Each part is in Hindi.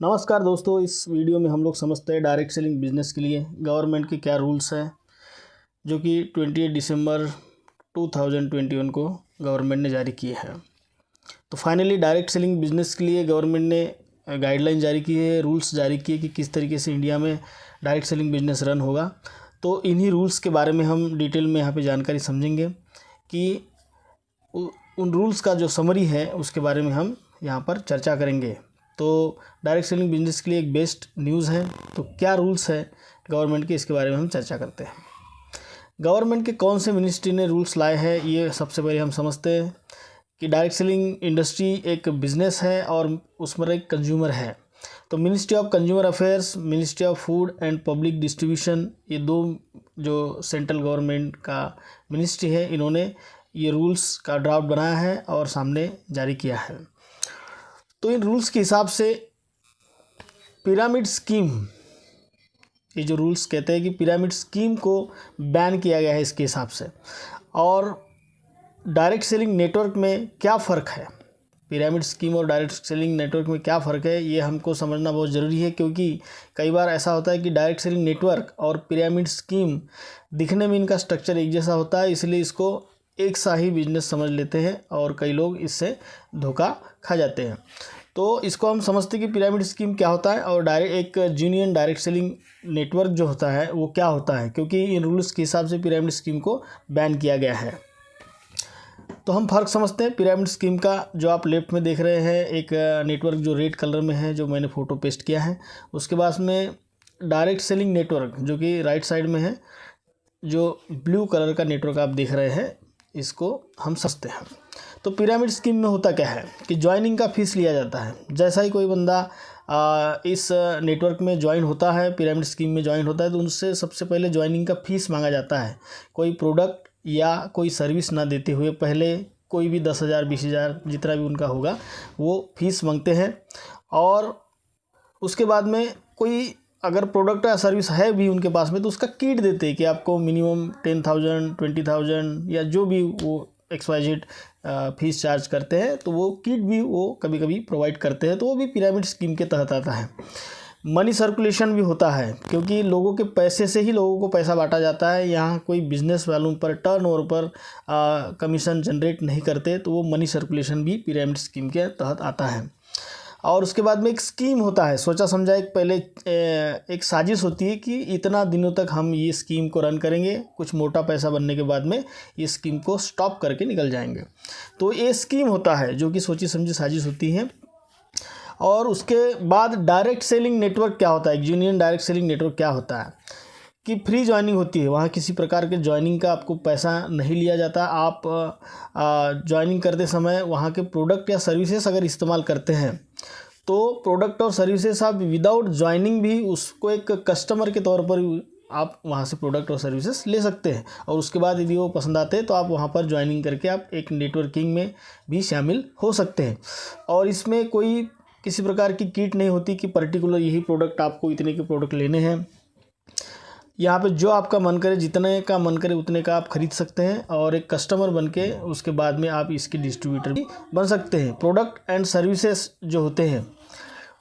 नमस्कार दोस्तों, इस वीडियो में हम लोग समझते हैं डायरेक्ट सेलिंग बिजनेस के लिए गवर्नमेंट के क्या रूल्स हैं, जो कि 28 दिसंबर 2021 को गवर्नमेंट ने जारी किए हैं। तो फाइनली डायरेक्ट सेलिंग बिजनेस के लिए गवर्नमेंट ने गाइडलाइन जारी की है, रूल्स जारी किए कि किस तरीके से इंडिया में डायरेक्ट सेलिंग बिजनेस रन होगा। तो इन्हीं रूल्स के बारे में हम डिटेल में यहाँ पर जानकारी समझेंगे कि उन रूल्स का जो समरी है उसके बारे में हम यहाँ पर चर्चा करेंगे। तो डायरेक्ट सेलिंग बिजनेस के लिए एक बेस्ट न्यूज़ है। तो क्या रूल्स है गवर्नमेंट के, इसके बारे में हम चर्चा करते हैं। गवर्नमेंट के कौन से मिनिस्ट्री ने रूल्स लाए हैं, ये सबसे पहले हम समझते हैं कि डायरेक्ट सेलिंग इंडस्ट्री एक बिज़नेस है और उसमें एक कंज्यूमर है। तो ministry of consumer affairs, ministry of food and public distribution, ये दो जो सेंट्रल गवर्नमेंट का मिनिस्ट्री है, इन्होंने ये रूल्स का ड्राफ्ट बनाया है और सामने जारी किया है। तो इन रूल्स के हिसाब से पिरामिड स्कीम, ये जो रूल्स कहते हैं कि पिरामिड स्कीम को बैन किया गया है इसके हिसाब से। और डायरेक्ट सेलिंग नेटवर्क में क्या फ़र्क है, पिरामिड स्कीम और डायरेक्ट सेलिंग नेटवर्क में क्या फ़र्क है, ये हमको समझना बहुत ज़रूरी है। क्योंकि कई बार ऐसा होता है कि डायरेक्ट सेलिंग नेटवर्क और पिरामिड स्कीम दिखने में इनका स्ट्रक्चर एक जैसा होता है, इसलिए इसको एक सा ही बिजनेस समझ लेते हैं और कई लोग इससे धोखा खा जाते हैं। तो इसको हम समझते हैं कि पिरामिड स्कीम क्या होता है और एक यूनियन डायरेक्ट सेलिंग नेटवर्क जो होता है वो क्या होता है, क्योंकि इन रूल्स के हिसाब से पिरामिड स्कीम को बैन किया गया है। तो हम फ़र्क समझते हैं पिरामिड स्कीम का। जो आप लेफ्ट में देख रहे हैं एक नेटवर्क जो रेड कलर में है, जो मैंने फ़ोटो पेस्ट किया है। उसके बाद में डायरेक्ट सेलिंग नेटवर्क जो कि राइट साइड में है, जो ब्लू कलर का नेटवर्क आप देख रहे हैं, इसको हम समझते हैं। तो पिरामिड स्कीम में होता क्या है कि ज्वाइनिंग का फ़ीस लिया जाता है। जैसा ही कोई बंदा इस नेटवर्क में ज्वाइन होता है, पिरामिड स्कीम में ज्वाइन होता है, तो उनसे सबसे पहले ज्वाइनिंग का फ़ीस मांगा जाता है। कोई प्रोडक्ट या कोई सर्विस ना देते हुए पहले कोई भी 10,000 20,000 जितना भी उनका होगा वो फ़ीस मांगते हैं। और उसके बाद में कोई अगर प्रोडक्ट या सर्विस है भी उनके पास में, तो उसका किट देते हैं कि आपको मिनिमम 10,000 20,000 या जो भी वो XYZ फीस चार्ज करते हैं, तो वो किट भी वो कभी कभी प्रोवाइड करते हैं। तो वो भी पिरामिड स्कीम के तहत आता है। मनी सर्कुलेशन भी होता है, क्योंकि लोगों के पैसे से ही लोगों को पैसा बांटा जाता है। यहाँ कोई बिजनेस वैल्यूम पर, टर्नओवर पर कमीशन जनरेट नहीं करते, तो वो मनी सर्कुलेशन भी पिरामिड स्कीम के तहत आता है। और उसके बाद में एक स्कीम होता है, सोचा समझा एक पहले एक साजिश होती है कि इतना दिनों तक हम ये स्कीम को रन करेंगे, कुछ मोटा पैसा बनने के बाद में ये स्कीम को स्टॉप करके निकल जाएंगे। तो ये स्कीम होता है जो कि सोची समझी साजिश होती है। और उसके बाद डायरेक्ट सेलिंग नेटवर्क क्या होता है, यूनियन डायरेक्ट सेलिंग नेटवर्क क्या होता है कि फ्री ज्वाइनिंग होती है। वहाँ किसी प्रकार के ज्वाइनिंग का आपको पैसा नहीं लिया जाता। आप ज्वाइनिंग करते समय वहाँ के प्रोडक्ट या सर्विसेज अगर इस्तेमाल करते हैं, तो प्रोडक्ट और सर्विसेज आप विदाउट ज्वाइनिंग भी उसको एक कस्टमर के तौर पर आप वहाँ से प्रोडक्ट और सर्विसेज ले सकते हैं। और उसके बाद यदि वो पसंद आते हैं तो आप वहाँ पर ज्वाइनिंग करके आप एक नेटवर्किंग में भी शामिल हो सकते हैं। और इसमें कोई किसी प्रकार की किट नहीं होती कि पर्टिकुलर यही प्रोडक्ट आपको इतने के प्रोडक्ट लेने हैं। यहाँ पे जो आपका मन करे, जितने का मन करे उतने का आप खरीद सकते हैं और एक कस्टमर बन के उसके बाद में आप इसके डिस्ट्रीब्यूटर भी बन सकते हैं। प्रोडक्ट एंड सर्विसेज जो होते हैं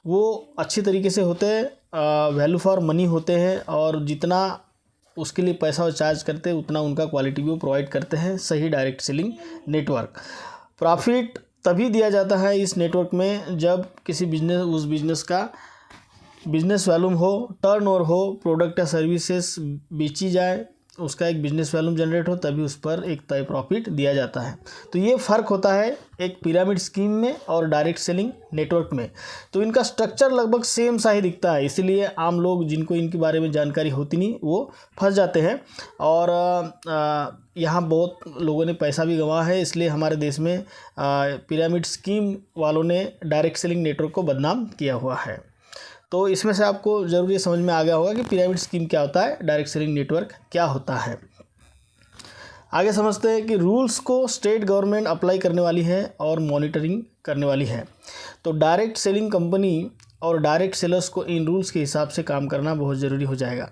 वो अच्छी तरीके से होते हैं, वैल्यू फॉर मनी होते हैं, और जितना उसके लिए पैसा वो चार्ज करते हैं उतना उनका क्वालिटी भी वो प्रोवाइड करते हैं। सही डायरेक्ट सेलिंग नेटवर्क। प्रॉफिट तभी दिया जाता है इस नेटवर्क में जब किसी बिजनेस उस बिजनेस का बिजनेस वैल्यूम हो, टर्नओवर हो, प्रोडक्ट या सर्विसेज बेची जाए, उसका एक बिजनेस वैल्यूम जनरेट हो, तभी उस पर एक तय प्रॉफिट दिया जाता है। तो ये फ़र्क होता है एक पिरामिड स्कीम में और डायरेक्ट सेलिंग नेटवर्क में। तो इनका स्ट्रक्चर लगभग सेम सा ही दिखता है, इसलिए आम लोग जिनको इनके बारे में जानकारी होती नहीं वो फंस जाते हैं। और यहाँ बहुत लोगों ने पैसा भी गंवा है, इसलिए हमारे देश में पिरामिड स्कीम वालों ने डायरेक्ट सेलिंग नेटवर्क को बदनाम किया हुआ है। तो इसमें से आपको ज़रूर ये समझ में आ गया होगा कि पिरामिड स्कीम क्या होता है, डायरेक्ट सेलिंग नेटवर्क क्या होता है। आगे समझते हैं कि रूल्स को स्टेट गवर्नमेंट अप्लाई करने वाली है और मॉनिटरिंग करने वाली है। तो डायरेक्ट सेलिंग कंपनी और डायरेक्ट सेलर्स को इन रूल्स के हिसाब से काम करना बहुत ज़रूरी हो जाएगा।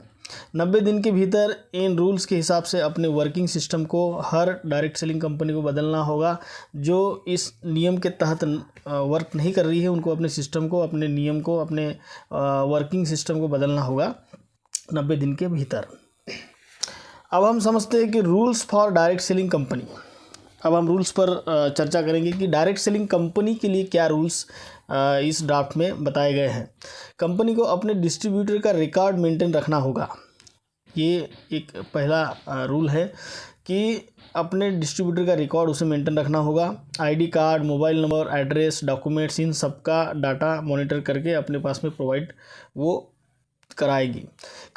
90 दिन के भीतर इन रूल्स के हिसाब से अपने वर्किंग सिस्टम को हर डायरेक्ट सेलिंग कंपनी को बदलना होगा। जो इस नियम के तहत वर्क नहीं कर रही है उनको अपने सिस्टम को, अपने नियम को, अपने वर्किंग सिस्टम को बदलना होगा 90 दिन के भीतर। अब हम समझते हैं कि rules for direct selling company. अब हम रूल्स पर चर्चा करेंगे कि डायरेक्ट सेलिंग कंपनी के लिए क्या रूल्स इस ड्राफ्ट में बताए गए हैं। कंपनी को अपने डिस्ट्रीब्यूटर का रिकॉर्ड मेंटेन रखना होगा। ये एक पहला रूल है कि अपने डिस्ट्रीब्यूटर का रिकॉर्ड उसे मेंटेन रखना होगा। ID card, mobile number, address, documents, इन सब का डाटा मॉनिटर करके अपने पास में प्रोवाइड वो कराएगी।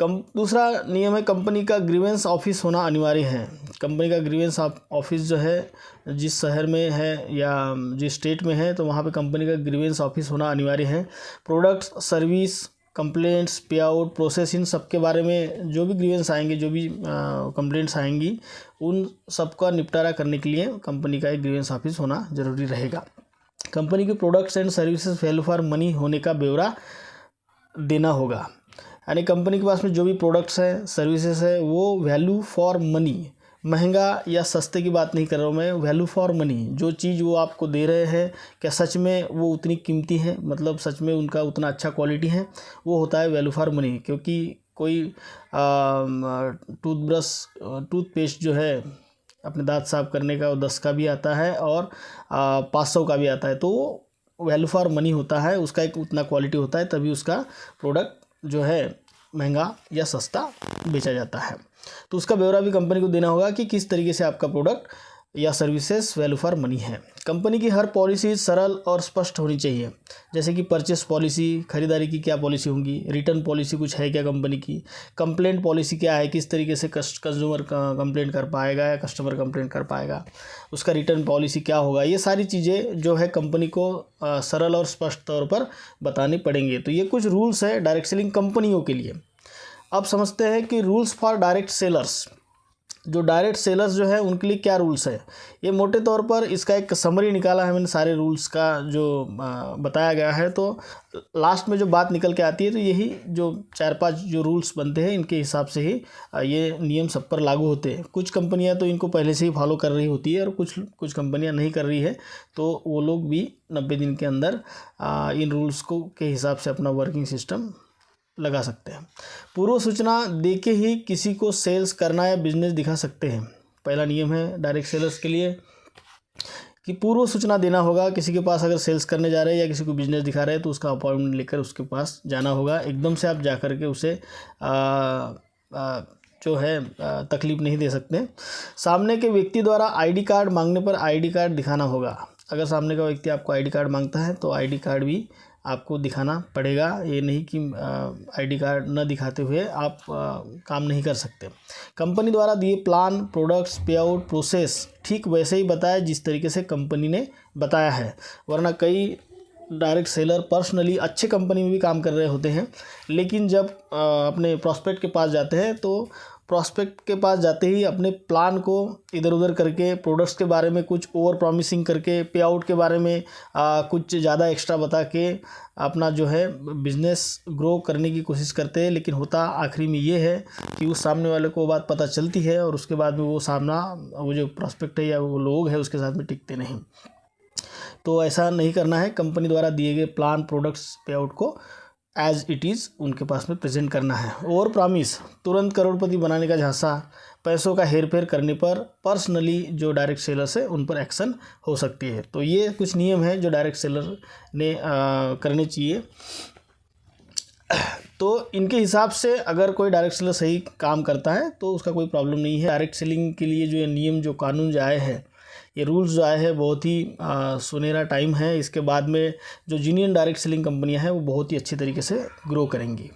दूसरा नियम है कंपनी का ग्रीवेंस ऑफिस होना अनिवार्य है। कंपनी का ग्रीवेंस ऑफिस जो है जिस शहर में है या जिस स्टेट में है तो वहाँ पे कंपनी का ग्रीवेंस ऑफिस होना अनिवार्य है। प्रोडक्ट्स, सर्विस, कंप्लेंट्स, पे आउट, प्रोसेस, इन सब के बारे में जो भी ग्रीवेंस आएंगे, जो भी कंप्लेंट्स आएंगी, उन सब का निपटारा करने के लिए कंपनी का एक ग्रीवेंस ऑफिस होना ज़रूरी रहेगा। कंपनी के products and services value for money होने का ब्यौरा देना होगा। यानी कंपनी के पास में जो भी प्रोडक्ट्स हैं, सर्विसेज है, वो वैल्यू फॉर मनी, महंगा या सस्ते की बात नहीं कर रहा हूँ मैं, वैल्यू फॉर मनी, जो चीज़ वो आपको दे रहे हैं क्या सच में वो उतनी कीमती है, मतलब सच में उनका उतना अच्छा क्वालिटी है, वो होता है वैल्यू फॉर मनी। क्योंकि कोई टूथपेस्ट जो है अपने दांत साफ करने का वो 10 का भी आता है और 500 का भी आता है, तो वैल्यू फॉर मनी होता है, उसका एक उतना क्वालिटी होता है, तभी उसका प्रोडक्ट जो है महंगा या सस्ता बेचा जाता है। तो उसका ब्यौरा भी कंपनी को देना होगा कि किस तरीके से आपका प्रोडक्ट या सर्विसेज वैल्यू फॉर मनी है। कंपनी की हर पॉलिसी सरल और स्पष्ट होनी चाहिए, जैसे कि परचेस पॉलिसी, खरीदारी की क्या पॉलिसी होंगी, रिटर्न पॉलिसी कुछ है क्या कंपनी की, कंप्लेंट पॉलिसी क्या है, किस तरीके से कंज्यूमर कंप्लेंट कर पाएगा या कस्टमर कंप्लेंट कर पाएगा, उसका रिटर्न पॉलिसी क्या होगा। ये सारी चीज़ें जो है कंपनी को सरल और स्पष्ट तौर पर बतानी पड़ेंगे। तो ये कुछ रूल्स है डायरेक्ट सेलिंग कंपनियों के लिए। अब समझते हैं कि रूल्स फॉर डायरेक्ट सेलर्स, जो डायरेक्ट सेलर्स जो है उनके लिए क्या रूल्स है। ये मोटे तौर पर इसका एक समरी निकाला है मैंने सारे रूल्स का जो बताया गया है। तो लास्ट में जो बात निकल के आती है तो यही जो 4-5 जो रूल्स बनते हैं इनके हिसाब से ही ये नियम सब पर लागू होते हैं। कुछ कंपनियां तो इनको पहले से ही फॉलो कर रही होती है और कुछ कंपनियां नहीं कर रही है, तो वो लोग भी 90 दिन के अंदर इन रूल्स को के हिसाब से अपना वर्किंग सिस्टम लगा सकते हैं। पूर्व सूचना देके ही किसी को सेल्स करना या बिजनेस दिखा सकते हैं। पहला नियम है डायरेक्ट सेलर्स के लिए कि पूर्व सूचना देना होगा। किसी के पास अगर सेल्स करने जा रहे हैं या किसी को बिजनेस दिखा रहे हैं तो उसका अपॉइंटमेंट लेकर उसके पास जाना होगा। एकदम से आप जा कर के उसे जो है तकलीफ़ नहीं दे सकते। सामने के व्यक्ति द्वारा आईडी कार्ड मांगने पर आईडी कार्ड दिखाना होगा। अगर सामने का व्यक्ति आपको आईडी कार्ड मांगता है तो आईडी कार्ड भी आपको दिखाना पड़ेगा। ये नहीं कि आईडी कार्ड न दिखाते हुए आप काम नहीं कर सकते। कंपनी द्वारा दिए प्लान, प्रोडक्ट्स, पे आउट, प्रोसेस ठीक वैसे ही बताया जिस तरीके से कंपनी ने बताया है। वरना कई डायरेक्ट सेलर पर्सनली अच्छे कंपनी में भी काम कर रहे होते हैं, लेकिन जब अपने प्रॉस्पेक्ट के पास जाते हैं तो प्रॉस्पेक्ट के पास जाते ही अपने प्लान को इधर उधर करके, प्रोडक्ट्स के बारे में कुछ ओवर प्रॉमिसिंग करके, पे आउट के बारे में कुछ ज़्यादा एक्स्ट्रा बता के अपना जो है बिज़नेस ग्रो करने की कोशिश करते हैं। लेकिन होता आखिरी में ये है कि उस सामने वाले को बात पता चलती है और उसके बाद में वो जो प्रॉस्पेक्ट है या वो लोग है उसके साथ में टिकते नहीं। तो ऐसा नहीं करना है। कंपनी द्वारा दिए गए प्लान, प्रोडक्ट्स, पे आउट को एज इट इज़ उनके पास में प्रेजेंट करना है। ओवर प्रॉमिस, तुरंत करोड़पति बनाने का झांसा, पैसों का हेरफेर करने पर पर्सनली जो डायरेक्ट सेलर्स है उन पर एक्शन हो सकती है। तो ये कुछ नियम है जो डायरेक्ट सेलर ने करने चाहिए। तो इनके हिसाब से अगर कोई डायरेक्ट सेलर सही काम करता है तो उसका कोई प्रॉब्लम नहीं है। डायरेक्ट सेलिंग के लिए जो ये नियम, जो कानून जो आए हैं, ये रूल्स जो आए हैं, बहुत ही सुनहरा टाइम है। इसके बाद में जो जीनियन डायरेक्ट सेलिंग कंपनियां हैं वो बहुत ही अच्छे तरीके से ग्रो करेंगी।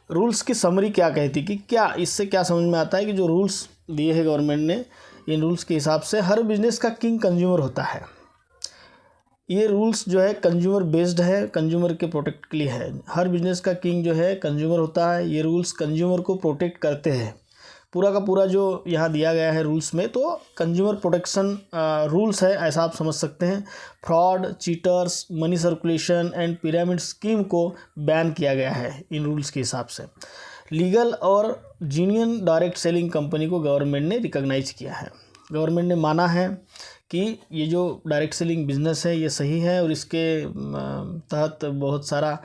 रूल्स की समरी क्या कहती कि क्या इससे क्या समझ में आता है कि जो रूल्स दिए हैं गवर्नमेंट ने, इन रूल्स के हिसाब से हर बिजनेस का किंग कंज्यूमर होता है। ये रूल्स जो है कंज्यूमर बेस्ड है, कंज्यूमर के प्रोटेक्ट के लिए है। हर बिजनेस का किंग जो है कंज्यूमर होता है। ये रूल्स कंज्यूमर को प्रोटेक्ट करते हैं। पूरा का पूरा जो यहाँ दिया गया है रूल्स में, तो कंज्यूमर प्रोटेक्शन रूल्स है, ऐसा आप समझ सकते हैं। Fraud, cheaters, money circulation and pyramid scheme को बैन किया गया है इन रूल्स के हिसाब से। लीगल और जेन्युइन डायरेक्ट सेलिंग कंपनी को गवर्नमेंट ने रिकॉग्नाइज किया है। गवर्नमेंट ने माना है कि ये जो डायरेक्ट सेलिंग बिज़नेस है ये सही है और इसके तहत बहुत सारा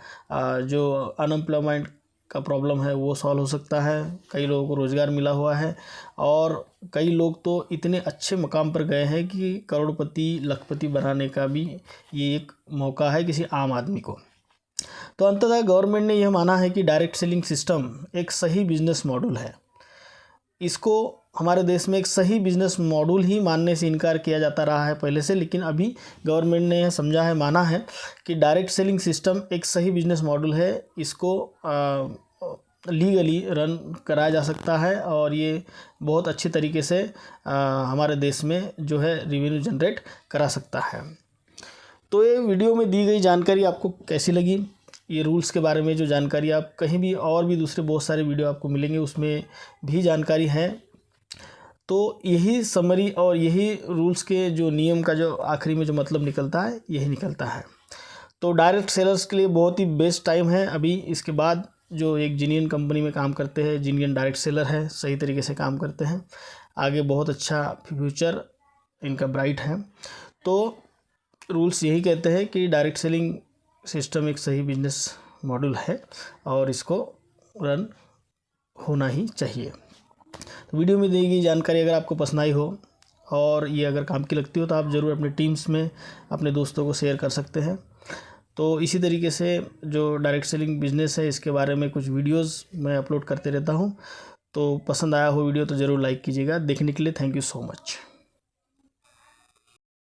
जो अनएम्प्लॉयमेंट का प्रॉब्लम है वो सॉल्व हो सकता है। कई लोगों को रोज़गार मिला हुआ है और कई लोग तो इतने अच्छे मकाम पर गए हैं कि करोड़पति, लखपति बनाने का भी ये एक मौका है किसी आम आदमी को। तो अंततः गवर्नमेंट ने यह माना है कि डायरेक्ट सेलिंग सिस्टम एक सही बिजनेस मॉडल है। इसको हमारे देश में एक सही बिजनेस मॉडल ही मानने से इनकार किया जाता रहा है पहले से, लेकिन अभी गवर्नमेंट ने यह समझा है, माना है कि डायरेक्ट सेलिंग सिस्टम एक सही बिजनेस मॉडल है। इसको लीगली रन कराया जा सकता है और ये बहुत अच्छी तरीके से हमारे देश में जो है रेवेन्यू जनरेट करा सकता है। तो ये वीडियो में दी गई जानकारी आपको कैसी लगी? ये रूल्स के बारे में जो जानकारी आप कहीं भी और भी दूसरे बहुत सारे वीडियो आपको मिलेंगे उसमें भी जानकारी है। तो यही समरी और यही रूल्स के जो नियम का जो आखिरी में जो मतलब निकलता है यही निकलता है। तो डायरेक्ट सेलर्स के लिए बहुत ही बेस्ट टाइम है अभी। इसके बाद जो एक जेन्युइन कंपनी में काम करते हैं, जेन्युइन डायरेक्ट सेलर है, सही तरीके से काम करते हैं, आगे बहुत अच्छा फ्यूचर इनका ब्राइट है। तो रूल्स यही कहते हैं कि डायरेक्ट सेलिंग सिस्टम एक सही बिजनेस मॉडल है और इसको रन होना ही चाहिए। तो वीडियो में दी गई जानकारी अगर आपको पसंद आई हो और ये अगर काम की लगती हो तो आप ज़रूर अपने टीम्स में अपने दोस्तों को शेयर कर सकते हैं। तो इसी तरीके से जो डायरेक्ट सेलिंग बिजनेस है इसके बारे में कुछ वीडियोस मैं अपलोड करते रहता हूँ। तो पसंद आया हो वीडियो तो ज़रूर लाइक कीजिएगा। देखने के लिए थैंक यू सो मच।